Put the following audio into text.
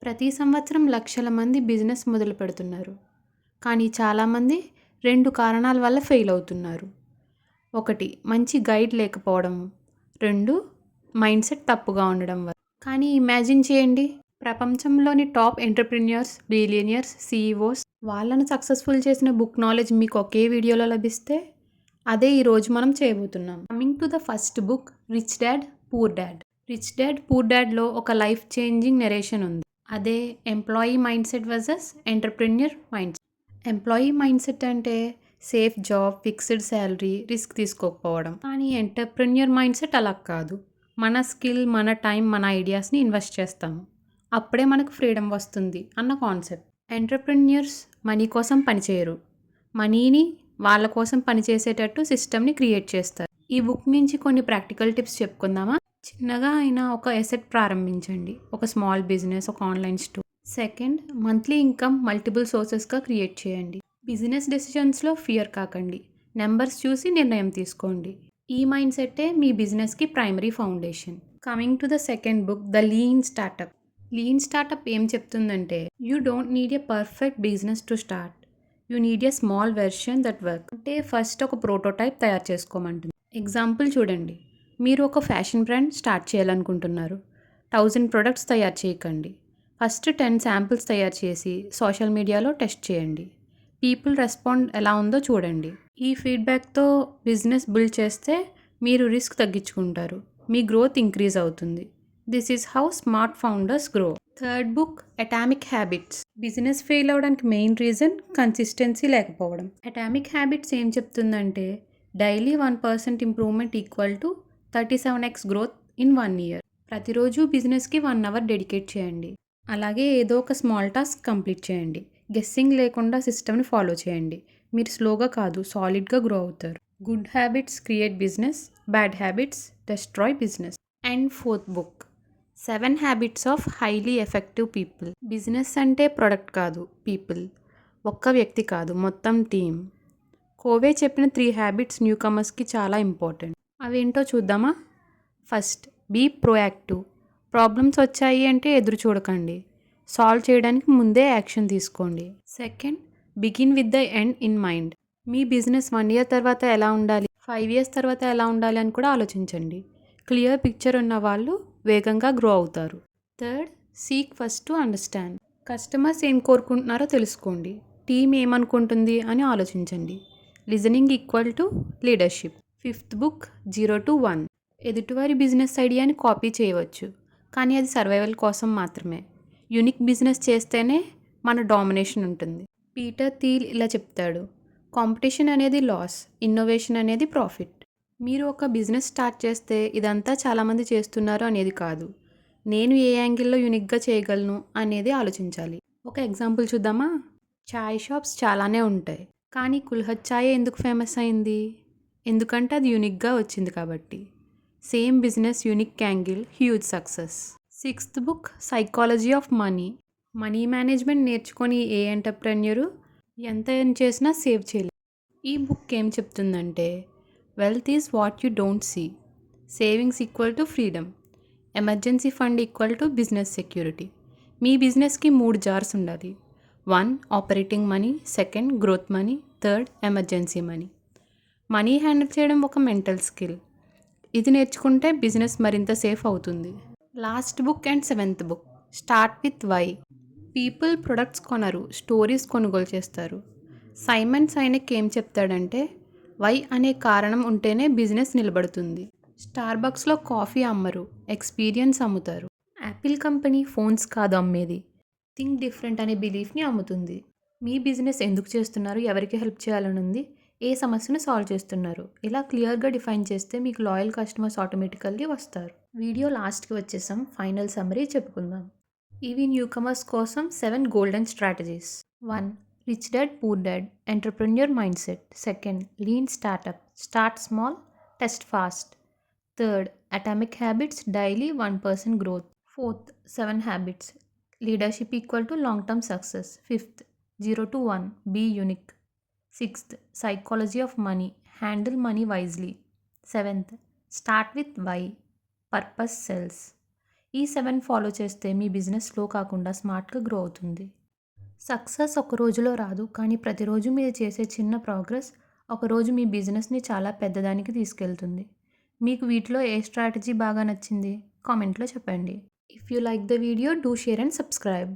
ప్రతి సంవత్సరం లక్షల మంది బిజినెస్ మొదలు పెడుతున్నారు. కానీ చాలామంది 2 కారణాల వల్ల ఫెయిల్ అవుతున్నారు. 1 మంచి గైడ్ లేకపోవడం. 2 మైండ్‌సెట్ తప్పుగా ఉండడం వల్ల. కానీ ఇమాజిన్ చేయండి, ప్రపంచంలోని టాప్ ఎంటర్‌ప్రెన్యూర్స్, బిలియనీర్స్, సీఈఓస్ వాళ్ళను సక్సెస్‌ఫుల్ చేసిన బుక్ నాలెడ్జ్ మీకు ఒకే వీడియోలో లభిస్తే, అదే ఈరోజు మనం చేయబోతున్నాం. Coming to the first book, rich dad poor dad. Rich dad poor డాడ్‌లో ఒక లైఫ్ చేంజింగ్ నెరేషన్ ఉంది. అదే employee mindset versus entrepreneur mindset. Employee mindset అంటే safe job, fixed salary, risk తీసుకోకపోవడం. కానీ ఎంటర్‌ప్రెన్యూర్ మైండ్‌సెట్ అలా కాదు. మన స్కిల్, మన టైం, మన ఐడియాస్‌ని ఇన్వెస్ట్ చేస్తాము. అప్పుడే మనకు ఫ్రీడమ్ వస్తుంది అన్న కాన్సెప్ట్. ఎంటర్‌ప్రెన్యూర్స్ మనీ కోసం పనిచేయరు. మనీని వాళ్ళ కోసం పనిచేసేటట్టు సిస్టమ్‌ని క్రియేట్ చేస్తారు. ఈ బుక్ నుంచి కొన్ని ప్రాక్టికల్ టిప్స్ చెప్పుకుందామా? చిన్నగా అయినా ఒక ఎసెట్ ప్రారంభించండి. ఒక స్మాల్ బిజినెస్, ఒక online store. Second, monthly income multiple సోర్సెస్గా క్రియేట్ చేయండి. బిజినెస్ డెసిషన్స్లో ఫియర్ కాకండి. నెంబర్స్ చూసి నిర్ణయం తీసుకోండి. ఈ మైండ్ సెట్టే మీ బిజినెస్కి primary foundation. Coming to the second book, the lean startup. Lean startup ఏం చెప్తుందంటే, you don't need a perfect business to start. You need a small version that work. అంటే ఫస్ట్ ఒక ప్రోటోటైప్ తయారు చేసుకోమంటుంది. ఎగ్జాంపుల్ చూడండి. మీరు ఒక ఫ్యాషన్ బ్రాండ్ స్టార్ట్ చేయాలనుకుంటున్నారు. 1000 ప్రొడక్ట్స్ తయారు చేయకండి. ఫస్ట్ 10 శాంపిల్స్ తయారు చేసి సోషల్ మీడియాలో టెస్ట్ చేయండి. పీపుల్ రెస్పాండ్ ఎలా ఉందో చూడండి. ఈ ఫీడ్బ్యాక్తో బిజినెస్ బిల్డ్ చేస్తే మీరు రిస్క్ తగ్గించుకుంటారు. మీ గ్రోత్ ఇంక్రీజ్ అవుతుంది. This is how smart founders grow. Third book, atomic habits. Business fail అవడానికి మెయిన్ రీజన్ కన్సిస్టెన్సీ లేకపోవడం. అటామిక్ హ్యాబిట్స్ ఏం చెప్తుందంటే, daily 1% improvement equal to 37x growth in 1 year. ప్రతిరోజు బిజినెస్కి 1 అవర్ డెడికేట్ చేయండి. అలాగే ఏదో ఒక స్మాల్ టాస్క్ కంప్లీట్ చేయండి. గెస్సింగ్ లేకుండా సిస్టమ్ని ఫాలో చేయండి. మీరు స్లోగా కాదు, సాలిడ్గా గ్రో అవుతారు. Good habits create business, bad habits destroy business. And fourth book, 7 habits of highly effective people. Business అంటే ప్రొడక్ట్ కాదు, పీపుల్. ఒక్క వ్యక్తి కాదు, మొత్తం టీమ్. కోవే చెప్పిన 3 హ్యాబిట్స్ న్యూ కమర్స్కి చాలా ఇంపార్టెంట్. అవేంటో చూద్దామా? First, be proactive. ప్రాబ్లమ్స్ వచ్చాయి అంటే ఎదురు చూడకండి. సాల్వ్ చేయడానికి ముందే యాక్షన్ తీసుకోండి. Second, begin with the end in mind. Me business 1 year తర్వాత ఎలా ఉండాలి, 5 ఇయర్స్ తర్వాత ఎలా ఉండాలి అని కూడా ఆలోచించండి. క్లియర్ పిక్చర్ ఉన్న వాళ్ళు వేగంగా గ్రో అవుతారు. Third, seek first to understand. Customers ఏం కోరుకుంటున్నారో తెలుసుకోండి. టీమ్ ఏమనుకుంటుంది అని ఆలోచించండి. Listening equal to leadership. Fifth book, 0 to 1. ఎదుటివారి బిజినెస్ ఐడియాని కాపీ చేయవచ్చు, కానీ అది సర్వైవల్ కోసం మాత్రమే. యూనిక్ బిజినెస్ చేస్తేనే మన డామినేషన్ ఉంటుంది. పీటర్ థీల్ ఇలా చెప్తాడు, కాంపిటీషన్ అనేది లాస్, ఇన్నోవేషన్ అనేది ప్రాఫిట్. మీరు ఒక బిజినెస్ స్టార్ట్ చేస్తే ఇదంతా చాలామంది చేస్తున్నారు అనేది కాదు, నేను ఏ యాంగిల్లో యూనిక్గా చేయగలను అనేది ఆలోచించాలి. ఒక ఎగ్జాంపుల్ చూద్దామా? చాయ్ షాప్స్ చాలానే ఉంటాయి, కానీ కుల్హత్ చాయ్ ఎందుకు ఫేమస్ అయింది? ఎందుకంటే అది యూనిక్గా వచ్చింది కాబట్టి. Same business, unique angle, huge success. Sixth book, psychology of money. Money management నేర్చుకొని ఏ ఎంటర్‌ప్రెన్యూర్ ఎంత ఎర్న్ చేసినా సేవ్ చేయలేదు. ఈ బుక్ ఏం చెప్తుందంటే, wealth is what you don't see. Savings equal to freedom. Emergency fund equal to business security. మీ బిజినెస్కి 3 జార్స్ ఉండాలి. 1 operating money, second growth money, third emergency money. Money handle చేయడం ఒక మెంటల్ స్కిల్. ఇది నేర్చుకుంటే బిజినెస్ మరింత సేఫ్ అవుతుంది. Last book and seventh book, start with why. People products కొనరు, స్టోరీస్ కొనుగోలు చేస్తారు. సైమన్ సైనిక్ ఏం చెప్తాడంటే, వై అనే కారణం ఉంటేనే బిజినెస్ నిలబడుతుంది. స్టార్బక్స్లో కాఫీ అమ్మరు, ఎక్స్పీరియన్స్ అమ్ముతారు. యాపిల్ కంపెనీ ఫోన్స్ కాదు అమ్మేది, థింక్ డిఫరెంట్ అనే బిలీఫ్ని అమ్ముతుంది. మీ బిజినెస్ ఎందుకు చేస్తున్నారు, ఎవరికి హెల్ప్ చేయాలని ఉంది, ఏ సమస్యను సాల్వ్ చేస్తున్నారు, ఇలా క్లియర్గా డిఫైన్ చేస్తే మీకు లాయల్ కస్టమర్స్ ఆటోమేటికల్లీ వస్తారు. వీడియో లాస్ట్కి వచ్చేసాం, ఫైనల్ సమ్మరీ చెప్పుకుందాం. ఇవి న్యూ కమర్స్ కోసం 7 golden strategies. 1 rich dad poor dad, entrepreneur mindset. Second, lean startup, start small, test fast. Third, atomic habits, daily 1% growth. Fourth, 7 habits, leadership equal to long term success. Fifth, 0 to 1, be unique. Sixth, psychology of money, handle money wisely. Seventh, start with why, purpose sells. ఈ 7 follow చేస్తే మీ business slow కాకుండా స్మార్ట్గా grow అవుతుంది. Success ఒక రోజులో రాదు, కానీ ప్రతిరోజు మీరు చేసే చిన్న ప్రోగ్రెస్ ఒకరోజు మీ బిజినెస్ని చాలా పెద్దదానికి తీసుకెళ్తుంది. మీకు వీటిలో ఏ స్ట్రాటజీ బాగా నచ్చింది కామెంట్లో చెప్పండి. If you like the video, do share and subscribe.